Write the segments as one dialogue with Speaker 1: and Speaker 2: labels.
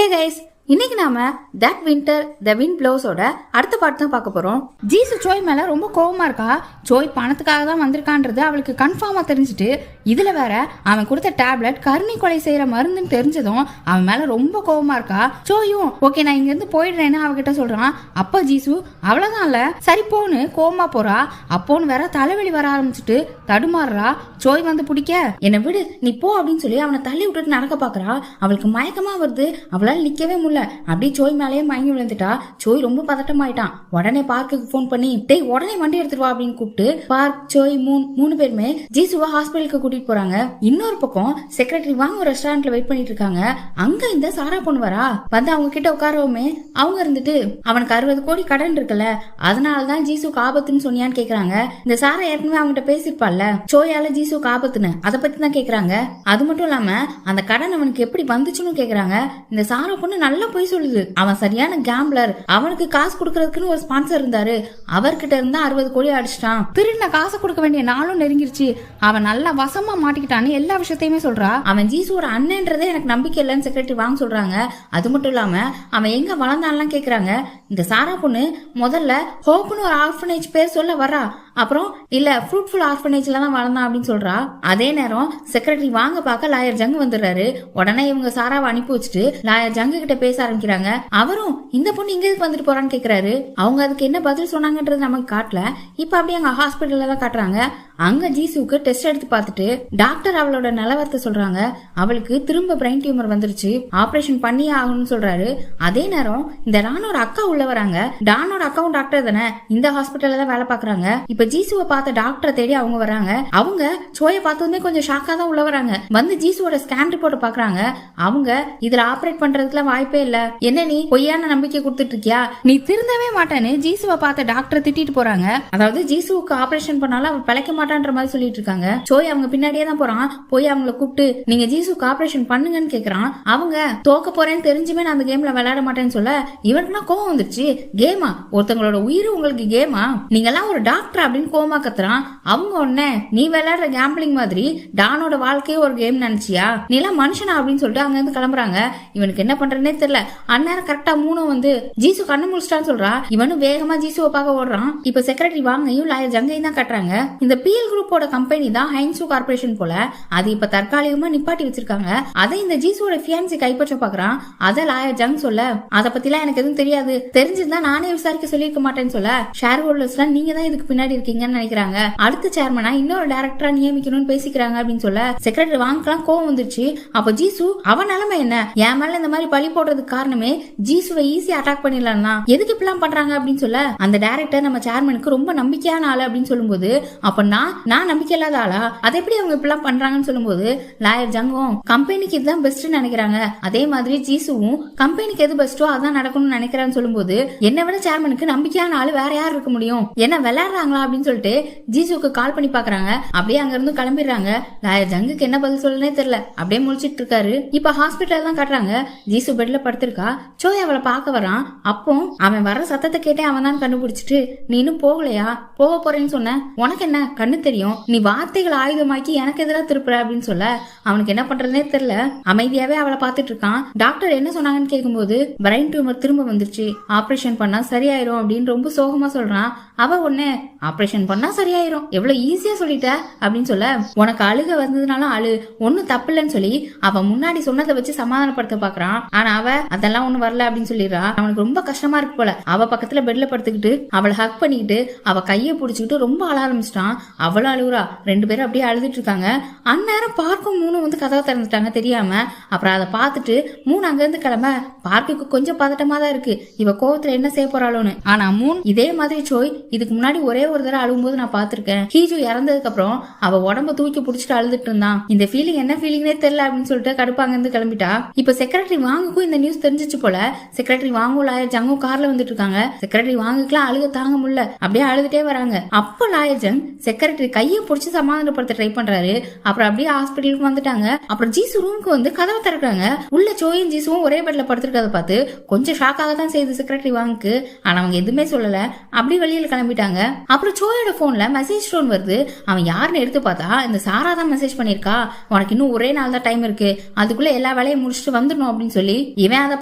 Speaker 1: Hey guys, இன்னைக்கு நாம that winter the wind ப்ளோஸோட அடுத்த பாட்டு தான் பார்க்க போறோம். ஜீசு சோய் மேல ரொம்ப கோவமா இருக்கா. சோய் பணத்துக்காக தான் வந்திருக்கான்றது அவளுக்கு கன்ஃபார்மா தெரிஞ்சுட்டு, இதுல வேற அவன் கொடுத்த டேப்லெட் கருணை கொலை செய்யற மருந்துன்னு தெரிஞ்சதும் அவன் மேல ரொம்ப கோவமா இருக்கா. சோயும் ஓகே நான் இங்க இருந்து போயிடுறேன்னு அவகிட்ட சொல்றான். அப்ப ஜீசு அவ்வளவுதான்ல சரி போன்னு கோவமா போறா. அப்போன்னு வேற தலைவலி வர ஆரம்பிச்சுட்டு தடுமாறுறா. சோய் வந்து பிடிக்க என்னை விடு நீ போ அப்படின்னு சொல்லி அவனை தள்ளி விட்டுட்டு நடக்க பாக்குறா. அவளுக்கு மயக்கமா வருது, அவளால் நிக்கவே முடியல. அப்படி சோய் மேலேயே மயங்கி விழுந்துட்டா. சோய் ரொம்ப பதட்டமாயிட்டான். உடனே பார்க்குக்கு போன் பண்ணி டேய் உடனே வண்டி எடுத்துட்டு வா அப்படின்னு கூப்பிட்டு பார்க் சோய் மூணு பேருமே ஜீசுவா ஹாஸ்பிட்டலுக்கு கூட்டிட்டு போறாங்க. இன்னொரு பக்கம் செக்ரட்டரி வாங்க ஒரு ரெஸ்டாரண்ட்ல வெயிட் பண்ணிட்டு இருக்காங்க. அங்க இந்த சாரா பொண்ணு வரா. வந்து அவங்க கிட்ட உட்காரவுமே அவங்க இருந்துட்டு அவனுக்கு 60 கோடி கடன் இருக்குல்ல, அதனாலதான் ஜீசுக்கு ஆபத்துன்னு சொன்னியான்னு கேக்குறாங்க. இந்த சாரா ஏற்கனவே அவங்ககிட்ட பேசிருப்பாள்ல சோயால ஜீசுக்கு ஆபத்துன்னு, அதை பத்தி தான் கேக்குறாங்க. அது மட்டும் இல்லாம அந்த கடன் அவனுக்கு எப்படி வந்துச்சுன்னு கேக்குறாங்க. இந்த சாரா பொண்ணு நல்லா போய் சொல்லுது. அவன் சரியான கேம்ப்ளர், அவனுக்கு காசு கொடுக்கறதுக்குன்னு ஒரு ஸ்பான்சர் இருந்தாரு, அவர்கிட்ட இருந்தா 60 கோடி அடிச்சிட்டான். திருடின காசு கொடுக்க வேண்டிய நாளும் நெருங்கிருச்சு, அவன் நல்லா வசமா மாட்டிக்கிட்டான்னு எல்லா விஷயத்தையுமே சொல்றா. அவன் ஜீசுவோட அண்ணன்றதே எனக்கு நம்பிக்கை இல்லைன்னு செக்ரட்டரி வாங்க சொல்றாங்க. அது மட்டும் இல்லாம அவன் எங்க வளர்ந்தான்லாம் கேக்குறாங்க. இந்த சாரா பொண்ணு முதல்ல ஹோப்னு ஒரு ஆர்ஃபனேஜ் பேர் சொல்ல வரா, அப்புறம் இல்ல ஃப்ரூட்ஃபுல் ஆர்ஃபனேஜ்ல தான் வளர்ந்தான் அப்படின்னு சொல்றா. அதே நேரம் செக்ரட்டரி வாங்க பார்க்க லாயர் ஜங்கு வந்துடுறாரு. உடனே இவங்க சாராவை அனுப்பி வச்சுட்டு லாயர் ஜங்கு கிட்ட பேச ஆரம்பிக்கிறாங்க. அவரும் இந்த பொண்ணு இங்க வந்துட்டு போறான்னு கேக்குறாரு. அவங்க அதுக்கு என்ன பதில் சொன்னாங்கன்றது நமக்கு காட்டல. இப்ப அப்படியே அங்க ஹாஸ்பிட்டல்ல தான் காட்டுறாங்க. அங்க ஜீசுக்கு டெஸ்ட் எடுத்து பார்த்துட்டு டாக்டர் அவளோட நிலவரத்தை சொல்றாங்க. அவளுக்கு திரும்ப பிரெயின் டியூமர் வந்துருச்சு, ஆபரேஷன் பண்ணியே ஆகணும்னு சொல்றாரு. அதே நேரம் இந்த டானோட அக்கா உள்ள வராங்க. டானோட அக்காவும் டாக்டர் தானே, இந்த ஹாஸ்பிட்டல்ல தான் வேலை பாக்குறாங்க. இப்ப ஜீசுவை பார்த்த டாக்டரை தேடி அவங்க வராங்க. அவங்க சோயை பார்த்ததுமே கொஞ்சம் ஷாக்கா தான் உள்ள வராங்க. வந்து ஜீசுவோட ஸ்கேன் ரிப்போர்ட் பாக்குறாங்க. அவங்க இதுல ஆபரேட் பண்றதுக்குலாம் வாய்ப்பே இல்ல, என்ன நீ பொய்யான நம்பிக்கை கொடுத்துட்டு இருக்கியா, நீ திருந்தவே மாட்டேன்னு ஜீசுவை பார்த்த டாக்டரை திட்டிட்டு போறாங்க. அதாவது ஜீசுவுக்கு ஆபரேஷன் பண்ணாலும் அவர் பிழைக்க மாட்டான்ற மாதிரி சொல்லிட்டு இருக்காங்க. சோய் அவங்க பின்னாடியே தான் போறான். போய் அவங்கள கூப்பிட்டு நீங்க ஜீசுக்கு ஆபரேஷன் பண்ணுங்கன்னு கேக்குறான். அவங்க தோக்க போறேன்னு தெரிஞ்சுமே நான் அந்த கேம்ல விளையாட மாட்டேன்னு சொல்ல இவனுக்குனா கோவம் வந்துருச்சு. கேமா, ஒருத்தங்களோட உயிர் உங்களுக்கு கேமா, நீங்க எல்லாம் ஒரு டாக்டர் அப்படின்னு கோவமா கத்துறான். அவங்க ஒண்ணு நீ விளையாடுற கேம்பிளிங் மாதிரி டானோட வாழ்க்கையே ஒரு கேம் நினைச்சியா, நீ எல்லாம் மனுஷனா அப்படின்னு சொல்லிட்டு அங்க இருந்து கிளம்புறாங்க. இவனுக்கு என்ன பண்றதுனே தெரியல. அந்நேரம் கரெக்டா மூணு வந்து ஜீசு கண்ணு முடிச்சிட்டான்னு சொல்றா. இவனும் வேகமா ஜீசுவை பார்க்க ஓடுறான். இப்ப செக்ரட்டரி வாங்கையும் லாயர் ஜங்கையும் தான் கட்டுறாங்க. இந்த பிஎல் குரூப்போட கம்பெனி தான் ஹைன்சு கார்பரேஷன் போல, அது இப்ப தற்காலிகமா நிப்பாட்டி வச்சிருக்காங்க. அதை இந்த ஜீசுவோட ஃபியான்சி கைப்பற்ற பாக்குறான். அத லாயர் ஜங் சொல்ல அதை பத்திலாம் எனக்கு எதுவும் தெரியாது, தெரிஞ்சிருந்தா நானே விசாரிக்க சொல்லிருக்க மாட்டேன்னு சொல்ல ஷேர் ஹோல்டர்ஸ் நீங்க தான் இதுக்கு பின்னாடி இருக்கீங்கன்னு நினைக்கிறாங்க. அடுத்த சேர்மனா இன்னொரு டைரக்டரா நியமிக்கணும்னு பேசிக்கிறாங்க அப்படின்னு சொல்ல செக்ரட்டரி வாங்கலாம் கோவம் வந்துருச்சு. அப்ப ஜீசு அவன் நிலைமை என்ன, என் மேல இந்த மாதிரி பழி போடுறதுக்கு காரணமே ஜீசுவை ஈஸியா அட்டாக் பண்ணிடலாம், எதுக்கு இப்பெல்லாம் பண்றாங்க அப்படின்னு சொல்ல அந்த டைரக்டர் நம்ம சேர்மனுக்கு ரொம்ப நம்பிக்கையான ஆளு அப்படின்னு சொல்லும்போது அப்ப நான் நம்பிக்கை இல்லாத ஆளா, அதை எப்படி அவங்க இப்பெல்லாம் பண்றாங்கன்னு சொல்லும்போது லாயர் ஜங்கும் கம்பெனிக்கு இதுதான் பெஸ்ட் நினைக்கிறாங்க. அதே மாதிரி ஜீசுவும் கம்பெனிக்கு எது பெஸ்டோ அதான் நடக்கணும்னு நினைக்கிறான்னு சொல்லும்போது என்னை விட சேர்மனுக்கு நம்பிக்கையான ஆளு வேற யார் இருக்க முடியும், என்ன விளையாடுறாங்களா அப்படின்னு சொல்லிட்டு ஜீசுக்கு கால் பண்ணி பாக்குறாங்க. அப்படியே அங்க இருந்து கிளம்பிடுறாங்க. லாயர் ஜங்குக்கு என்ன பதில் சொல்லனே தெரியல, அப்படியே முடிச்சிட்டு இருக்காரு. இப்ப ஹாஸ்பிட்டல் தான் காட்டுறாங்க. ஜீசு பெட்ல படுத்திருக்கா. சோய் அவளை பார்க்க வரான். அப்போ அவன் வர சத்தத்தை கேட்டே அவன் தான் கண்டுபிடிச்சிட்டு நீ இன்னும் போகலையா, போக போறேன்னு சொன்ன, உனக்கு என்ன கண்ணு தெரியும், நீ வார்த்தைகளை ஆயுதமாக்கி எனக்கு எதிராக திருப்புற அப்படின்னு சொல்ல அவனுக்கு என்ன பண்றதுனே தெரியல. அமைதியாவே அவளை பார்த்துட்டு இருக்கான். டாக்டர் என்ன சொன்னாங்கன்னு கேட்கும்போது பிரெயின் டியூமர் திரும்ப வந்துருச்சு, ஆபரேஷன் பண்ணா சரியாயிரும் அப்படின்னு ரொம்ப சோகமா சொல்றான். அவ ஒண்ணு ஆபரேஷன் பண்ணா சரியாயிரும் எவ்வளவு ஈஸியா சொல்லிட்ட அப்படின்னு சொல்ல உனக்கு அழுக வந்ததுனால அழு, ஒன்னும் தப்பு இல்லைன்னு சொல்லி அவ முன்னாடி சொன்னதை வச்சு சமாதானப்படுத்த பாக்குறான். ஆனா அவ அதெல்லாம் ஒண்ணு வரல அப்படின்னு சொல்லிடுறா. அவனுக்கு ரொம்ப கஷ்டமா இருக்கு போல. அவ பக்கத்துல பெட்ல படுத்துக்கிட்டு அவளை ஹக் பண்ணிக்கிட்டு அவ கையை பிடிச்சிக்கிட்டு ரொம்ப அழ ஆரம்பிச்சிட்டான். அவளும் அழுகுறா. ரெண்டு பேரும் அப்படியே அழுதுட்டு இருக்காங்க. அந்நேரம் பார்க்கும் மூணு வந்து கதவை திறந்துட்டாங்க தெரியாம. அப்புறம் அதை பார்த்துட்டு மூணு அங்க இருந்து கிளம்ப பார்க்குக்கு கொஞ்சம் பதட்டமா தான் இருக்கு, இவ கோவத்துல என்ன செய்ய போறாளோன்னு. ஆனா மூணு இதே மாதிரி சோய் இதுக்கு முன்னாடி ஒரே ஒரு தடவை அழுகும்போது நான் பாத்திருக்கேன். ஹீஜு இறந்ததுக்கு அப்புறம் அவ உடம்ப தூக்கி பிடிச்சிட்டு அழுதுட்டு இருந்தான். இந்த ஃபீலிங் என்ன ஃபீலிங்னே தெரியல அப்படின்னு சொல்லிட்டு கடுப்பாங்க இருந்து கிளம்பிட்டா. இப்ப செக்ரட்டரி வாங்குக்கும் இந்த நியூஸ் தெரிஞ்சிச்சு போல. செக்ரட்டரி வாங்கும் லாயர் ஜங்கும் கார்ல வந்துட்டு இருக்காங்க. செக்ரட்டரி வாங்குக்குலாம் அழுக தாங்க முடியல, அப்படியே அழுதுட்டே வராங்க. அப்ப லாயர் ஜங் செக்ரட்டரி கையை பிடிச்சி சமாதானப்படுத்த ட்ரை பண்றாரு. அப்புறம் அப்படியே ஹாஸ்பிட்டலுக்கு வந்துட்டாங்க. அப்புறம் ஜீசு ரூமுக்கு வந்து கதவை திறக்கிறாங்க. உள்ள சோயும் ஜீசுவும் ஒரே பெட்ல படுத்திருக்கதை பார்த்து கொஞ்சம் ஷாக்காக தான் செய்யுது செக்ரட்டரி வாங்குக்கு. ஆனா அவங்க எதுவுமே சொல்லல, அப்படி வெளியில கிளம்பிட்டாங்க. அப்புறம் சோயோட போன்ல மெசேஜ் டோன் வருது. அவன் யாருன்னு எடுத்து பார்த்தா இந்த சாரா தான் மெசேஜ் பண்ணிருக்கா. உனக்கு இன்னும் ஒரே நாள் தான் டைம் இருக்கு, அதுக்குள்ள எல்லா வேலையும் முடிச்சுட்டு வந்துடணும் அப்படின்னு சொல்லி இவன் அதை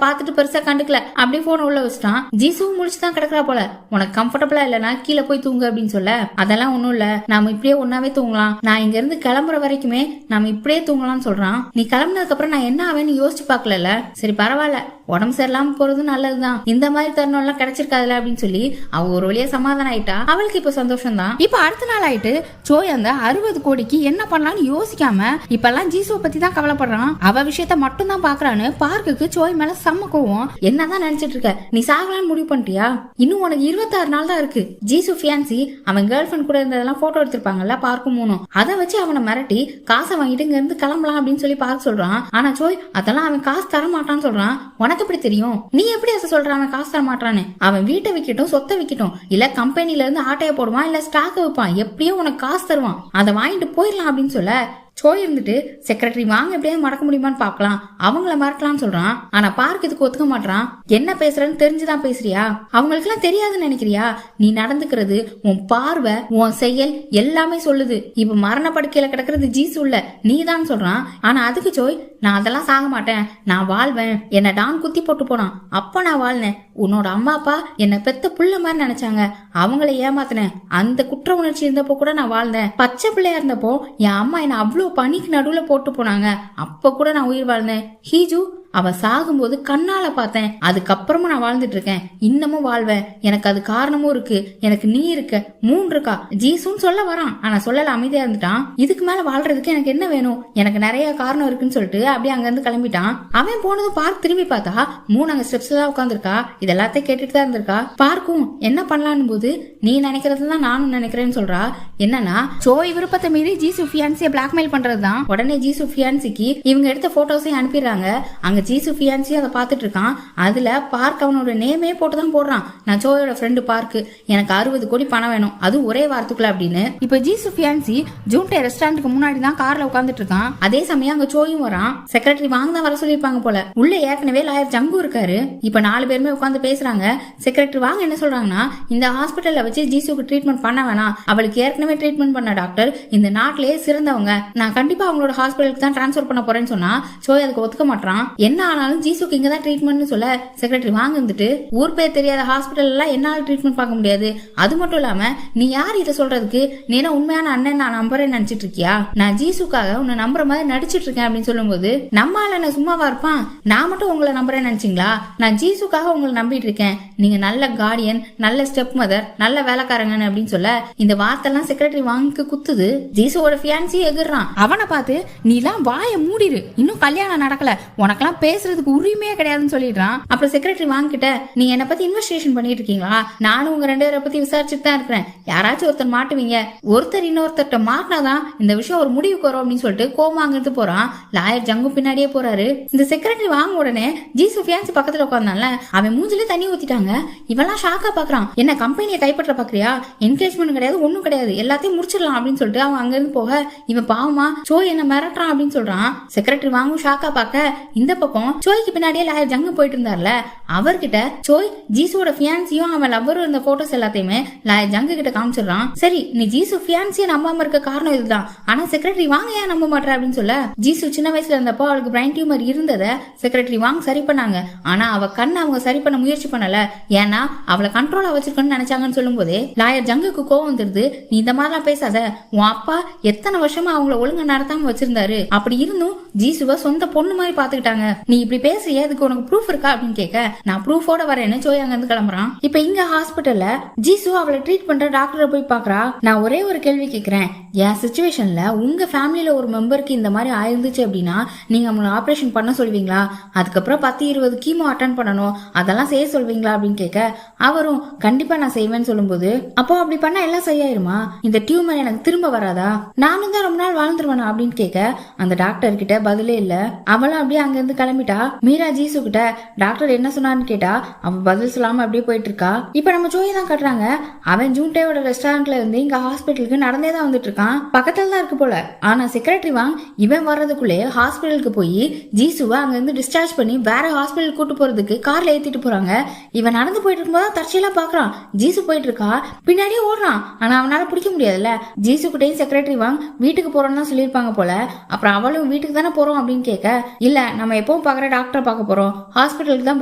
Speaker 1: பார்த்துட்டு பெருசா கண்டுக்கல. அப்படியே போன உள்ள வச்சுட்டான். ஜீசுவும் முடிச்சுதான் கிடக்குறா போல. உனக்கு கம்ஃபர்டபுளா இல்லனா கீழே போய் தூங்கு அப்படின்னு சொல்ல, அதெல்லாம் ஒண்ணும் இல்ல, நாம இப்படியே ஒன்னாவே தூங்கலாம், நான் இங்க இருந்து கிளம்புற வரைக்குமே நாம இப்படியே தூங்கலாம்னு சொல்றான். நீ கிளம்புனதுக்கு அப்புறம் நான் என்ன ஆவேன்னு யோசிச்சு பாக்கல. சரி பரவாயில்ல, உடம்பு சரியில்லாம போறது நல்லதுதான், இந்த மாதிரி தருணம் எல்லாம் கிடைச்சிருக்காதுல அப்படின்னு சொல்லி அவ ஒரு வழியா சமாதானம் ஆயிட்டா. அவளுக்கு இப்ப சந்தோஷம் தான். இப்ப அடுத்த நாள் ஆயிட்டு சோய் அந்த 60 கோடிக்கு என்ன பண்ணலாம்னு யோசிக்காம இப்பெல்லாம் ஜீசுவை பத்தி தான் கவலைப்படுறான். அவ விஷயத்த மட்டும் தான் பாக்குறான்னு பார்க்குக்கு சோய் மேல செம்ம கோவம். என்னதான் நினைச்சிட்டு இருக்க, நீ சாகலான்னு முடிவு பண்ணிட்டியா? இன்னும் உனக்கு 26 நாள் தான் இருக்கு. ஜீசு ஃபியான்சி அவன் கேர்ள் ஃபிரெண்ட் கூட இருந்ததெல்லாம் போட்டோ எடுத்திருப்பாங்கல்ல பார்க்கும் மூணும், அதை வச்சு அவனை மிரட்டி காசை வாங்கிட்டு இங்க இருந்து கிளம்பலாம் அப்படின்னு சொல்லி பார்க்க சொல்றான். ஆனா சோய் அதெல்லாம் அவன் காசு தர மாட்டான்னு சொல்றான். உனக்கு எப்படி தெரியும்? நீ எப்படி அதை சொல்ற அவன் காசு தர மாட்டான்னு? அவன் வீட்டை விக்கட்டும், சொத்தை விக்கட்டும், இல்ல கம்பெனில இருந்து ஆட்டைய போடுவான், இல்ல ஸ்டாக் வைப்பான், எப்படியும் உனக்கு காசு தருவான், அதை வாங்கிட்டு போயிடலாம் அப்படின்னு சொல்ல சோய் இருந்துட்டு செக்ரட்டரி வாங்க எப்படியாவது மறக்க முடியுமான்னு பாக்கலாம், அவங்கள மறக்கலாம்னு சொல்றான். ஆனா பார்க் இதுக்கு ஒத்துக்க மாட்டான். என்ன பேசுறன்னு தெரிஞ்சுதான் பேசுறியா? அவங்களுக்கு எல்லாம் தெரியாதுன்னு நினைக்கிறியா? நீ நடந்துக்கிறது, உன் பார்வை, உன் செயல் எல்லாமே சொல்லுது. இப்ப மரண படுக்கையில கிடக்கிறது ஜீசு இல்ல, நீ தான் சொல்றான். ஆனா அதுக்கு சோய், நான் அதெல்லாம் சாக மாட்டேன், நான் வாழ்வேன், என்ன டான் குத்தி போட்டு போனான், அப்ப நான் வாழ்னேன். உன்னோட அம்மா அப்பா என்ன பெத்த புள்ள மாதிரி நினைச்சாங்க, அவங்கள ஏமாத்தினேன். அந்த குற்ற உணர்ச்சி இருந்தப்போ கூட நான் வாழ்ந்தேன். பச்சை பிள்ளையா இருந்தப்போ என் அம்மா என்ன அவ்வளவு பனிக்கு நடுவுல போட்டு போனாங்க, அப்ப கூட நான் உயிர் வாழ்ந்தேன். ஹீஜு அவ சாகும்போது கண்ணால பார்த்தேன், அதுக்கப்புறமா நான் வாழ்ந்துட்டு இருக்கேன், இன்னமும் வாழ்வேன். எனக்கு அது காரணமும் இருக்கு, எனக்கு நீ இருக்க, 3 இருக்கா. ஜீசுன்னு சொல்ல வரான், ஆனா சொல்லல, அமைதியா இருந்துட்டான். இதுக்கு மேல வாழ்றதுக்கு எனக்கு என்ன வேணும், எனக்கு நிறைய காரணம் இருக்குன்னு சொல்லிட்டு அப்படியே அங்க இருந்து கிளம்பிட்டான். அவன் போனதும் பார்க் திரும்பி பார்த்தா 3 அங்க ஸ்டெப்ஸ்ல தான் உட்காந்துருக்கா. இதெல்லாத்தையும் கேட்டுட்டு தான் இருந்திருக்கா. பார்க்கும் என்ன பண்ணலான்னு போது, நீ நினைக்கிறதுதான் நானும் நினைக்கிறேன்னு சொல்றா. என்னன்னா சோய் விருப்பத்தை மீறி ஜீசு ஃபியான்சியை பிளாக்மெயில் பண்றதுதான். உடனே ஜீசு ஃபியான்சிக்கு இவங்க எடுத்த போட்டோஸையும் அனுப்பிடுறாங்க. அங்க ஜீசு ஃபியான்சி அதை பார்த்துட்டு இருக்கான். அதுல பார்க் அவனோட நேமே போட்டுதான் போடுறான். நான் சோயோட ஃப்ரெண்டு பார்க்கு, எனக்கு 60 கோடி பணம் வேணும், அது ஒரே வாரத்துக்குள்ள அப்படின்னு. இப்ப ஜீசு ஃபியான்சி ஜூன்டே ரெஸ்டாரண்ட்டுக்கு முன்னாடி தான் கார்ல உட்காந்துட்டு இருக்கான். அதே சமயம் அங்க சோயும் வரான். செக்ரட்டரி வாங்க தான் வர சொல்லிருப்பாங்க போல. உள்ள ஏற்கனவே லாயர் ஜங்கு இருக்காரு. இப்ப 4 பேருமே உட்காந்து பேசுறாங்க. செக்ரட்டரி வாங்க என்ன சொல்றாங்கன்னா, இந்த ஹாஸ்பிட்டல்ல வச்சு ஜீசுக்கு ட்ரீட்மெண்ட் பண்ண வேணாம், அவளுக்கு ஏற்கனவே ட்ரீட்மெண்ட் பண்ண டாக்டர் இந்த நாட்டிலேயே சிறந்தவங்க, நான் கண்டிப்பா அவங்களோட ஹாஸ்பிட்டலுக்கு தான் டிரான்ஸ்பர் பண்ண போறேன்னு சொன்னா சோய் அதுக்கு ஒத்துக்க மாட்டான். என்ன ஆனாலும் ஜீசுக்கு இங்கதான் ட்ரீட்மெண்ட் சொல்ல செக்ரட்டரி வாங்க இருந்துட்டு, ஊர் பேர் தெரியாத ஹாஸ்பிட்டல் எல்லாம் என்னால ட்ரீட்மெண்ட் பார்க்க முடியாது, அது மட்டும் இல்லாம நீ யார் இதை சொல்றதுக்கு, நீ என்ன உண்மையான அண்ணன் நான் நம்புறேன்னு நினைச்சிட்டு இருக்கியா? நான் ஜீசுக்காக உன்னை நம்புற மாதிரி நடிச்சிட்டு இருக்கேன் அப்படின்னு சொல்லும் போது, நம்மால என்ன சும்மாவா இருப்பான், நான் மட்டும் உங்களை நம்புறேன்னு நினைச்சீங்களா? நான் ஜீசுக்காக உங்களை நம்பிட்டு இருக்கேன், நீங்க நல்ல கார்டியன், நல்ல ஸ்டெப் மதர், நல்ல வேலைக்காரங்கன்னு அப்படின்னு சொல்ல இந்த வார்த்தை எல்லாம் செக்ரட்டரி வாங்கிக்கு குத்துது. ஜீசுவோட ஃபியான்சி எதிர்றான். அவனை பார்த்து நீ எல்லாம் வாயை மூடிடு, இன்னும் கல்யாணம் நடக்கல, உனக்கெல்லாம் பேசுறதுக்கு உரிமையே கிடையாதுன்னு சொல்லிடுறான். அப்புறம் செக்ரட்டரி வாங்கிட்ட, நீங்க என்ன பத்தி இன்வெஸ்டிகேஷன் பண்ணிட்டு இருக்கீங்களா? நானும் உங்க 2 பேரை பத்தி விசாரிச்சுட்டு தான் இருக்கிறேன். யாராச்சும் ஒருத்தர் மாட்டுவீங்க, ஒருத்தர் இன்னொருத்தர்ட்ட மாட்டினாதான் இந்த விஷயம் ஒரு முடிவுக்கு வரும் அப்படின்னு சொல்லிட்டு கோமாங்கிறது போறான். லாயர் ஜங்கு பின்னாடியே போறாரு. இந்த செக்ரட்டரி வாங்க உடனே ஜீசு ஃபியான்சி பக்கத்துல உட்கார்ந்தான்ல, அவன் மூஞ்சிலே தண்ணி ஊத்திட்டாங்க. இவெல்லாம் ஷாக்கா பாக்குறான். என்ன கம்பெனியை கைப்பற்ற பாக்குறியா? என்கேஜ்மெண்ட் கிடையாது, ஒண்ணும் கிடையாது, எல்லாத்தையும் முடிச்சிடலாம் அப்படின்னு சொல்லிட்டு அவன் அங்க இருந்து போக, இவன் பாவமா சோய் என்ன மிரட்டுறான் அப்படின்னு சொல்றான். செக்ரட்டரி வாங்கும் ஷாக்கா பாக்க, இந்த பக்கம் சோய்க்கு பின்னாடியே லாயர் ஜங்கு போயிட்டு இருந்தார்ல, அவர்கிட்ட சோய் ஜீசுவோட ஃபியான்சியும் அவன் லவ்வரும் இருந்த போட்டோஸ் எல்லாத்தையுமே லாயர் ஜங்கு கிட்ட காமிச்சிடறான். சரி, நீ ஜீசு ஃபியான்சியை நம்பாம இருக்க காரணம் இதுதான், ஆனா செக்ரட்டரி வாங்க ஏன் நம்ப மாட்டேற அப்படின்னு சொல்ல, ஜீசு சின்ன வயசுல இருந்தப்போ அவளுக்கு பிரைன் டியூமர் இருந்ததை செக்ரட்டரி வாங்க சரி பண்ணாங்க. ஆனா அவ கண்ணை அவங்க சரி பண்ண முயற்சி பண்ணல, ஏன்னா அவளை கண்ட்ரோலா வச்சிருக்கணும்னு நினைச்சாங்கன்னு சொல்லும் போதே லாயர் ஜங்குக்கு கோவம் வந்துருது. நீ இந்த மாதிரிலாம் பேசாத, உன் அப்பா எத்தனை வருஷமா அவங்கள ஒழுங்கா நடத்தாம வச்சிருந்தாரு, அப்படி இருந்தும் ஜீசுவ சொந்த பொண்ணு மாதிரி பாத்துக்கிட்டாங்க, நீ இப்படி பேசுறிய, அதுக்கு உனக்கு ப்ரூஃப் இருக்கா அப்படின்னு கேட்க, நான் ப்ரூஃபோட வரேன்னு சோய் அங்க இருந்து கிளம்புறான். இப்ப இங்க ஹாஸ்பிட்டல்ல ஜீசு அவளை ட்ரீட் பண்ற டாக்டரை போய் பாக்குறா. நான் ஒரே ஒரு கேள்வி கேக்குறேன், என் சிச்சுவேஷன்ல உங்க ஃபேமிலியில ஒரு மெம்பருக்கு இந்த மாதிரி ஆயிருந்துச்சு அப்படின்னா நீங்க அவங்களை ஆபரேஷன் பண்ண சொல்வீங்களா? அதுக்கப்புறம் 10-20 கீமோ அட்டன் பண்ணணும், அதெல்லாம் செய்ய சொல்வீங்களா அப்படின்னு கேட்க, அவரும் கண்டிப்பா நான் செய்வேன்னு சொல்லும்போது, அப்போ அப்படி பண்ணா எல்லாம் சரியாயிருமா? இந்த டியூமர் எனக்கு திரும்ப வராதா? நானும் தான் ரொம்ப நாள் வாழ்ந்துருவேனா அப்படின்னு கேட்க, அந்த டாக்டர் கிட்ட பதிலே இல்ல. அவளும் அப்படியே அங்க இருந்து கிளம்பிட்டா. மீரா ஜீசு கிட்ட டாக்டர் என்ன சொன்னான்னு கேட்டா அவன் பதில் சொல்லாம அப்படியே போயிட்டு இருக்கா. இப்ப நம்ம ஜோயை தான் கட்டுறாங்க. அவன் ஜூன்டேவோட ரெஸ்டாரண்ட்ல இருந்து இங்க ஹாஸ்பிட்டலுக்கு நடந்தே தான் வந்துட்டு இருக்கான். பக்கத்துல தான் இருக்கு போல. ஆனா செக்ரட்டரி வாங் இவன் வர்றதுக்குள்ளே ஹாஸ்பிட்டலுக்கு போய் ஜீசுவை அங்க இருந்து டிஸ்சார்ஜ் பண்ணி வேற ஹாஸ்பிட்டல் கூட்டு போறதுக்கு கார்ல ஏத்திட்டு போறாங்க. இவன் நடந்து போயிட்டு இருக்கும்போது தற்செயலா பாக்குறான் ஜீசு போயிட்டு இருக்கா. பின்னாடியே ஓடுறான். ஆனா அவனால பிடிக்க முடியாதுல்ல. ஜீசு கிட்டையும் செக்ரட்டரி வாங் வீட்டுக்கு போறோம்னு தான் சொல்லியிருப்பாங்க போல. அப்புறம் அவளும் வீட்டுக்கு தானே போறோம் அப்படின்னு கேட்க, இல்ல நம்ம எப்பவும் பாக்குற டாக்டரை பார்க்க போறோம், ஹாஸ்பிட்டலுக்கு தான்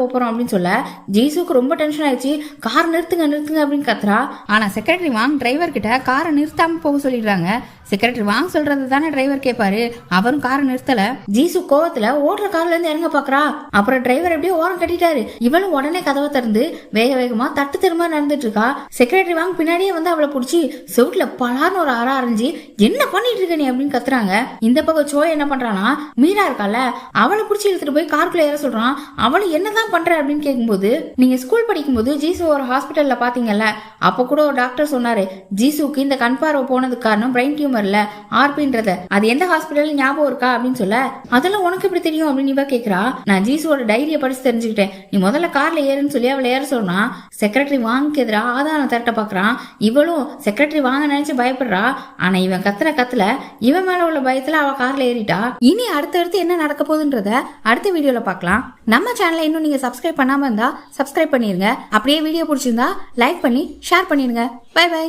Speaker 1: போறோம் அப்படின்னு சொல்ல ஜீசுக்கு ரொம்ப டென்ஷன் ஆயிடுச்சு. கார் நிறுத்துங்க நிறுத்துங்க அப்படின்னு கத்துறா. ஆனா செக்ரட்டரி வாங் டிரைவர் கிட்ட காரை நிறுத்தாம போக சொல்லிடுறாங்க. செக்ரட்டரி வாங் சொல்றது தானே டிரைவர் கேட்பாரு. அவரும் காரை நிறுத்தல. ஜீசு கோவத்துல ஓடுற கார்ல இருந்து இறங்க பாக்குறா. அப்புறம் டிரைவர் எப்படியோ ஓரம் கட்டிட்டாரு. இவளும் உடனே கதவை திறந்து வேக வேகமா தட்டு திரும்ப நடந்துட்டு இருக்கா. செக்ரட்டரி வாங் பின்னாடியே வந்து அவளை பிடிச்சி செவுட்ல பலான்னு ஒரு அற அரைஞ்சி என்ன பண்ணிட்டு இருக்க நீ அப்படின்னு கத்துறாங்க. இந்த பக்கம் சோய் என்ன பண்றானா, மீரா இருக்கால அவளை பிடிச்சி இழுத்துட்டு போய் காருக்குள்ள ஏற சொல்றான். அவளும் என்னதான் பண்ற அப்படின்னு கேட்கும்போது, நீங்க ஸ்கூல் படிக்கும் போது ஜீசு ஒரு ஹாஸ்பிட்டல்ல பாத்தீங்கல்ல, அப்ப கூட ஒரு டாக்டர் சொன்னாரு ஜீசுக்கு இந்த கண் பார்வை போனதுக்கு காரணம் பிரெயின் டியூமர்ல ஆர்பின்றத. அது எந்த ஹாஸ்பிட்டல் ஞாபகம் இருக்கா அப்படின்னு சொல்ல, அதெல்லாம் உனக்கு எப்படி தெரியும் அப்படின்னு இவ கேக்குறா. நான் ஜீசுவோட டைரியை படிச்சு தெரிஞ்சுக்கிட்டேன். நீ முதல்ல கார்ல ஏறுன்னு சொல்லி அவளை ஏற சொல்றா. செக்ரட்டரி வாங்க்கு எதிராக ஆதாரம் திரட்ட பாக்குறான். இவளும் செக்ரட்டரி வாங்க நினைச்சு பயப்படுறா. ஆனா இவன் கத்துல இவன் மேல உள்ள பயத்துல அவ கார்ல ஏறிட்டா. இனி அடுத்தடுத்து என்ன நடக்க போகுதுன்றத அடுத்த வீடியோல பார்க்கலாம். நம்ம சேனலை இன்னும் நீங்க சப்ஸ்கிரைப் பண்ணாம இருந்தா சப்ஸ்கிரைப் பண்ணிருங்க. அப்படியே வீடியோ பிடிச்சிருந்தா லைக் பண்ணி ஷேர் பண்ணிருங்க. Bye by.